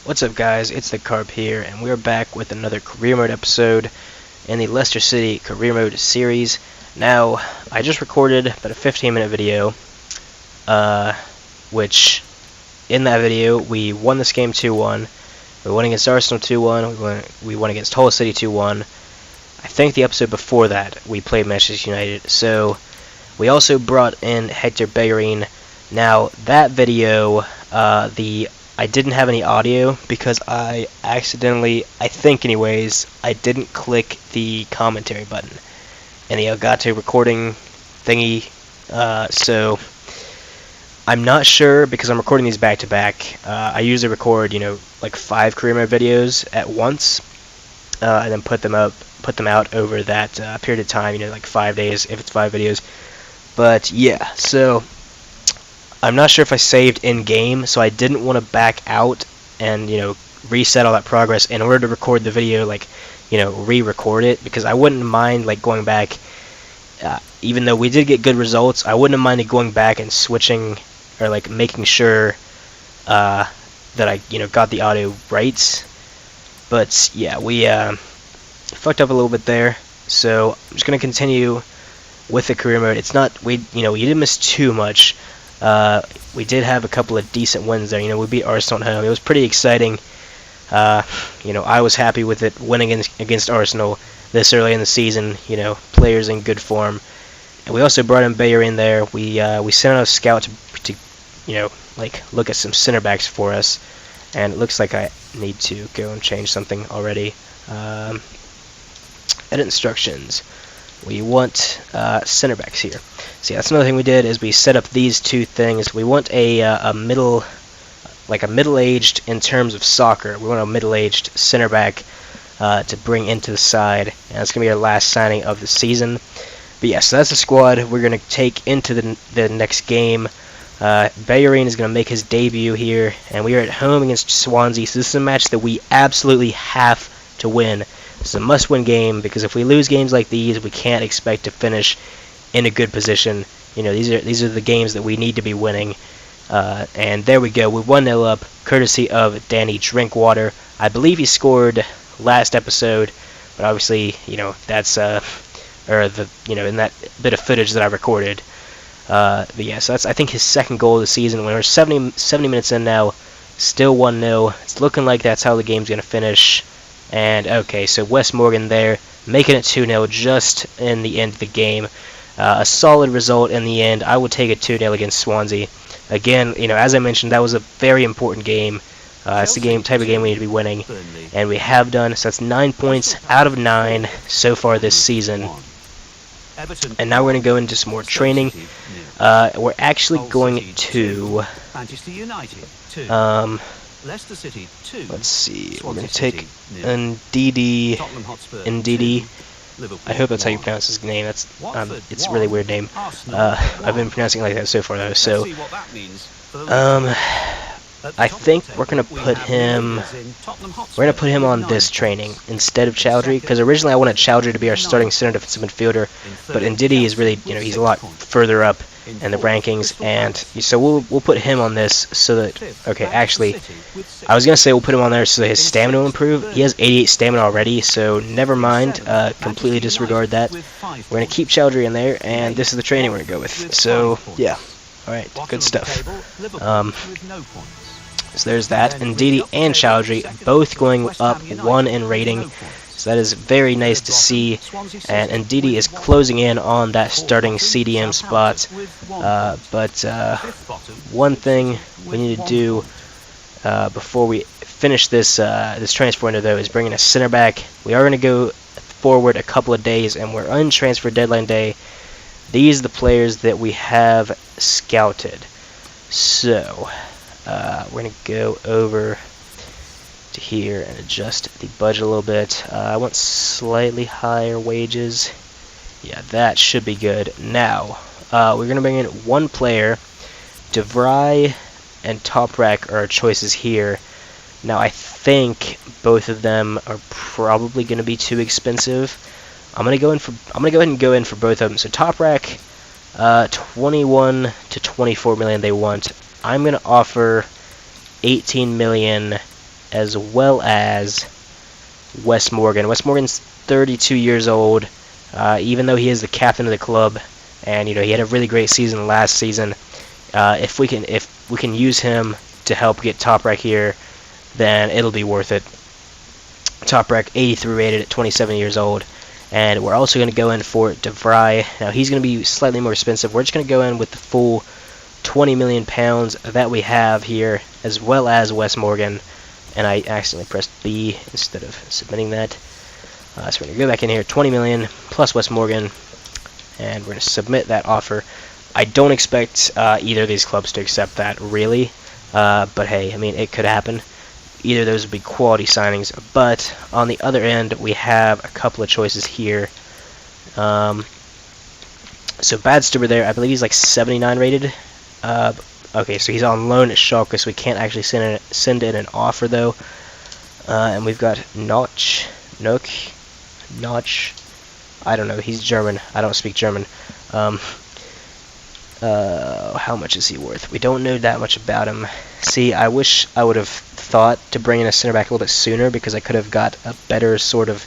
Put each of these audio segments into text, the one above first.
What's up, guys? It's the Carp here, and we're back with another career mode episode in the Leicester City career mode series. Now, I just recorded about a 15-minute video, which in that video we won this game 2-1. We won against Arsenal 2-1. We won against Hull City 2-1. I think the episode before that we played Manchester United. So we also brought in Hector Bellerin. Now that video, I didn't have any audio because I accidentally, I think anyways, I didn't click the commentary button and the Elgato recording thingy, so I'm not sure because I'm recording these back to back. I usually record, like 5 career mode videos at once, and then put them out over that period of time, like 5 days if it's 5 videos. But yeah, so I'm not sure if I saved in-game, so I didn't want to back out and, reset all that progress in order to record the video, re-record it, because I wouldn't mind, going back, even though we did get good results, I wouldn't have minded going back and switching, or, making sure, that I, got the audio right. But, yeah, we, fucked up a little bit there, so I'm just going to continue with the career mode. It's not, we didn't miss too much. We did have a couple of decent wins there. We beat Arsenal at home. It was pretty exciting. I was happy with it, winning against Arsenal this early in the season. Players in good form. And we also brought in Bellerin there. We sent out a scout to look at some center backs for us. And it looks like I need to go and change something already. Edit instructions. We want center backs here. See, that's another thing we did is we set up these two things. We want a middle-aged in terms of soccer. We want a middle-aged center back to bring into the side, and that's gonna be our last signing of the season. But yeah, so that's the squad we're gonna take into the next game. Bellerin is gonna make his debut here, and we are at home against Swansea. So this is a match that we absolutely have to win. This is a must-win game because if we lose games like these, we can't expect to finish in a good position. These are the games that we need to be winning. And there we go. We're 1-0 up, courtesy of Danny Drinkwater. I believe he scored last episode, but obviously, that's in that bit of footage that I recorded. But yeah, so that's I think his second goal of the season. We're 70 minutes in now, still 1-0. It's looking like that's how the game's gonna finish. And okay, so Wes Morgan there, making it 2-0 just in the end of the game. A solid result in the end. I would take a 2-0 against Swansea. Again, as I mentioned, that was a very important game. It's the type of game we need to be winning, and we have done. So that's 9 points out of 9 so far this season. And now we're going to go into some more training. We're actually going to Leicester City 2. Let's see. We're going to take Ndidi. I hope that's how you pronounce his name. That's it's a really weird name. I've been pronouncing it like that so far though. So I think we're gonna put him on this training instead of Chowdhury, because originally I wanted Chowdhury to be our starting center defensive midfielder, but Ndidi is really he's a lot further up in the rankings, and so we'll put him on this so that actually I was gonna say we'll put him on there so that his stamina will improve. He has 88 stamina already, so never mind. Completely disregard that. We're gonna keep Chowdhury in there, and this is the training we're gonna go with. So yeah, all right, good stuff. So there's that. Ndidi and Chowdhury both going up 1 in rating. So that is very nice to see. And Ndidi is closing in on that starting CDM spot. But one thing we need to do before we finish this transfer window, though, is bring in a center back. We are going to go forward a couple of days, and we're on transfer deadline day. These are the players that we have scouted. So we're going to go over to here and adjust the budget a little bit. I want slightly higher wages. Yeah, that should be good. Now, we're going to bring in one player. DeVry and Toprak are our choices here. Now, I think both of them are probably going to be too expensive. I'm going to go ahead and go in for both of them. So Toprak, 21 to 24 million they want. I'm going to offer 18 million as well as Wes Morgan. Wes Morgan's 32 years old, even though he is the captain of the club, and he had a really great season last season. If we can use him to help get Toprak here, then it'll be worth it. Toprak 83 rated at 27 years old. And we're also going to go in for De Vrij. Now he's going to be slightly more expensive. We're just going to go in with the full 20 million pounds that we have here, as well as Wes Morgan. And I accidentally pressed B instead of submitting that. So we're going to go back in here, 20 million plus Wes Morgan, and we're going to submit that offer. I don't expect either of these clubs to accept that, really. But hey, I mean, it could happen. Either of those would be quality signings. But on the other end, we have a couple of choices here. So Badstuber there, I believe he's like 79 rated. Okay, so he's on loan at Schalke, so we can't actually send in an offer though. And we've got Notch. I don't know. He's German. I don't speak German. How much is he worth? We don't know that much about him. See, I wish I would have thought to bring in a center back a little bit sooner, because I could have got a better sort of,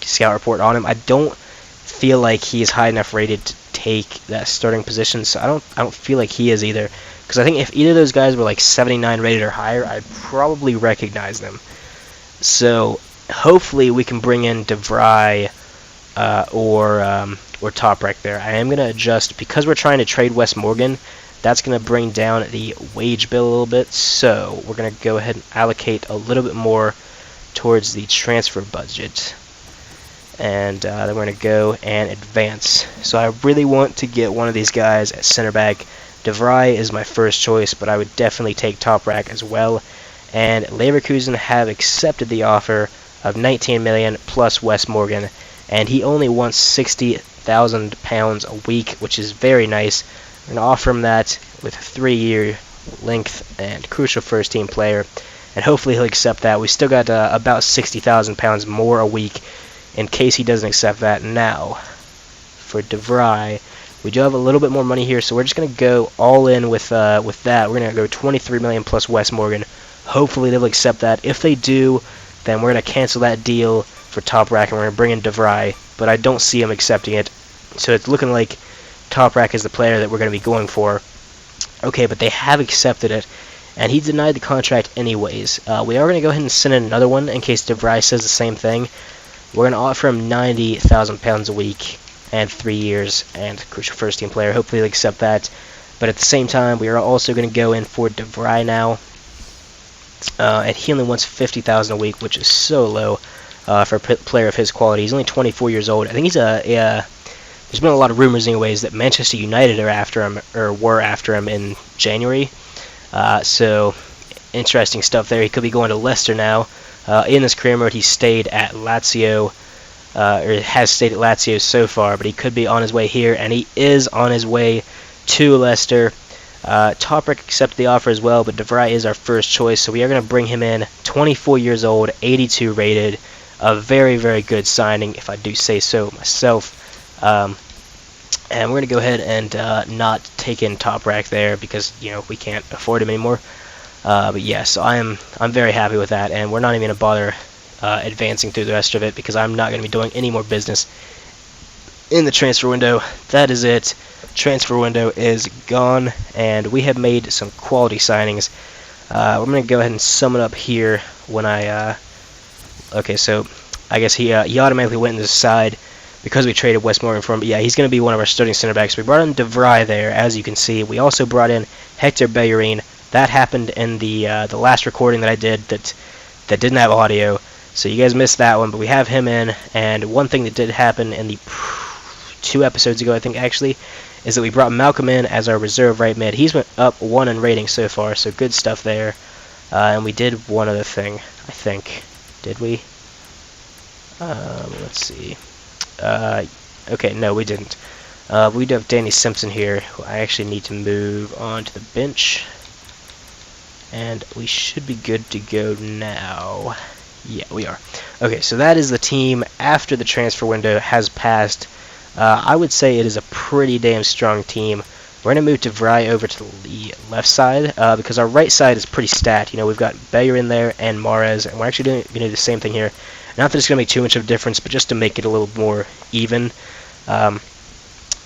scout report on him. I don't feel like he is high enough rated to take that starting position, so I don't feel like he is either. Because I think if either of those guys were like 79 rated or higher, I'd probably recognize them. So hopefully we can bring in De Vrij or Toprak there. I am going to adjust, because we're trying to trade Wes Morgan, that's going to bring down the wage bill a little bit, so we're going to go ahead and allocate a little bit more towards the transfer budget. And then we're going to go and advance. So I really want to get one of these guys at center back. De Vrij is my first choice, but I would definitely take Toprak as well. And Leverkusen have accepted the offer of 19 million plus Wes Morgan, and he only wants 60,000 pounds a week, which is very nice. We're going to offer him that with a 3-year length and crucial first team player, and hopefully he'll accept that. We still got about 60,000 pounds more a week in case he doesn't accept that. Now, for De Vrij, we do have a little bit more money here, so we're just going to go all in with that. We're going to go 23 million plus Wes Morgan. Hopefully they'll accept that. If they do, then we're going to cancel that deal for Toprak, and we're going to bring in De Vrij, but I don't see him accepting it. So it's looking like Toprak is the player that we're going to be going for. Okay, but they have accepted it, and he denied the contract anyways. We are going to go ahead and send in another one in case De Vrij says the same thing. We're going to offer him 90,000 pounds a week and 3 years and crucial first team player. Hopefully he'll accept that. But at the same time, we are also going to go in for De Vrij now. And he only wants 50,000 a week, which is so low for a player of his quality. He's only 24 years old. I think he's there's been a lot of rumors anyways that Manchester United are after him, or were after him in January. So interesting stuff there. He could be going to Leicester now. In his career mode, he stayed at Lazio, or has stayed at Lazio so far, but he could be on his way here, and he is on his way to Leicester. Toprak accepted the offer as well, but De Vrij is our first choice, so we are going to bring him in. 24 years old, 82 rated, a very, very good signing, if I do say so myself. And we're going to go ahead and not take in Toprak there, because we can't afford him anymore. But yeah, so I'm very happy with that, and we're not even going to bother advancing through the rest of it, because I'm not going to be doing any more business in the transfer window. That is it. Transfer window is gone, and we have made some quality signings. I'm going to go ahead and sum it up here when I... okay, so I guess he automatically went in the side because we traded Wes Morgan for him. But yeah, he's going to be one of our starting center backs. We brought in De Vrij there, as you can see. We also brought in Hector Bellerin. That happened in the last recording that I did that didn't have audio, so you guys missed that one. But we have him in, and one thing that did happen in the 2 episodes ago, I think actually, is that we brought Malcolm in as our reserve right mid. He's went up 1 in rating so far, so good stuff there. And we did one other thing, I think. Did we? Let's see. Okay, no, we didn't. We do have Danny Simpson here, who I actually need to move on to the bench. And we should be good to go now. Yeah, we are. Okay, so that is the team after the transfer window has passed. I would say it is a pretty damn strong team. We're going to move DeVry over to the left side because our right side is pretty stacked. You know, we've got Bayer in there and Mahrez, and we're actually going to do the same thing here. Not that it's going to make too much of a difference, but just to make it a little more even.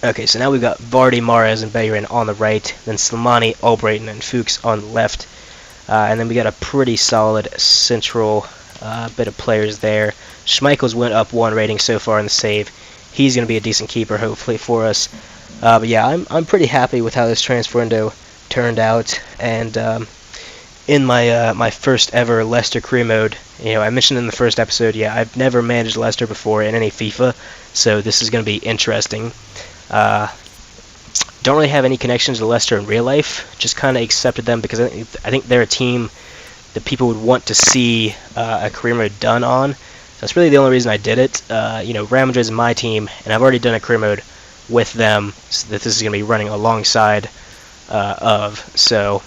Okay, so now we've got Vardy, Mahrez, and Bayer on the right, then Slimani, Albrighton, and Fuchs on the left. And then we got a pretty solid central bit of players there. Schmeichel's went up 1 rating so far in the save. He's going to be a decent keeper, hopefully, for us. But yeah, I'm pretty happy with how this transfer window turned out. And in my my first ever Leicester career mode, you know, I mentioned in the first episode, yeah, I've never managed Leicester before in any FIFA, so this is going to be interesting. Don't really have any connections to Leicester in real life. Just kind of accepted them because I think they're a team that people would want to see a career mode done on. So that's really the only reason I did it. You know, Real Madrid is my team, and I've already done a career mode with them, so that this is going to be running alongside of. So,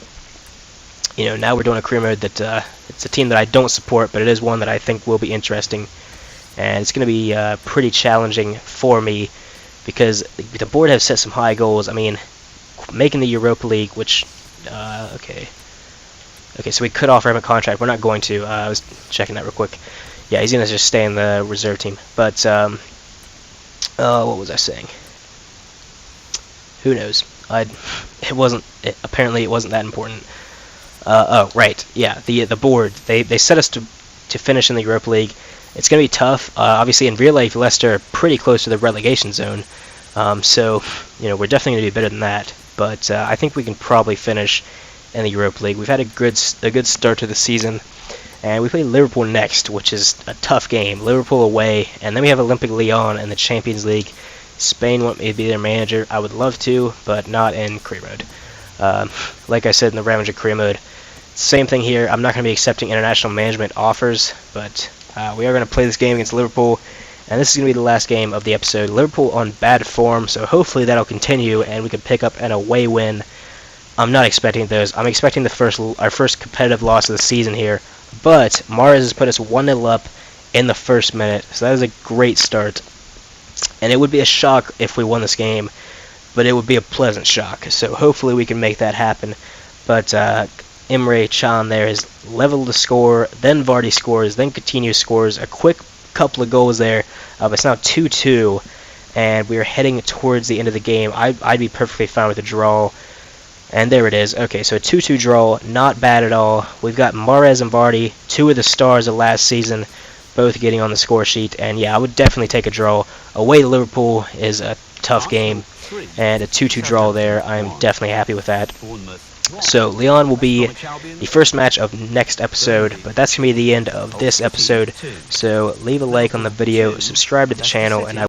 you know, now we're doing a career mode that it's a team that I don't support, but it is one that I think will be interesting, and it's going to be pretty challenging for me because the board has set some high goals. I mean, making the Europa League, which okay, so we could offer him a contract. We're not going to. I was checking that real quick. Yeah, he's going to just stay in the reserve team. But what was I saying? Who knows? Apparently it wasn't that important. Oh, right. Yeah, the board. They set us to finish in the Europa League. It's going to be tough. Obviously, in real life, Leicester are pretty close to the relegation zone. So, you know, we're definitely going to be better than that. But I think we can probably finish in the Europa League. We've had a good start to the season. And we play Liverpool next, which is a tough game. Liverpool away. And then we have Olympique Lyon in the Champions League. Spain want me to be their manager. I would love to, but not in career mode. Like I said in the Real Madrid career mode, same thing here. I'm not going to be accepting international management offers, but we are going to play this game against Liverpool, and this is going to be the last game of the episode. Liverpool on bad form, so hopefully that'll continue, and we can pick up an away win. I'm not expecting those. I'm expecting our first competitive loss of the season here, but Mahrez has put us 1-0 up in the first minute, so that is a great start. And it would be a shock if we won this game, but it would be a pleasant shock. So hopefully we can make that happen. But Emre Can there has leveled the score, then Vardy scores, then Coutinho scores. A quick couple of goals there. It's now 2-2, and we are heading towards the end of the game. I'd be perfectly fine with a draw. And there it is. Okay, so a 2-2 draw, not bad at all. We've got Mahrez and Vardy, 2 of the stars of last season, both getting on the score sheet. And yeah, I would definitely take a draw. Away to Liverpool is a tough game, and a 2-2 draw there, I'm definitely happy with that. So Lyon will be the first match of next episode, but that's going to be the end of this episode. So leave a like on the video, subscribe to the channel, and I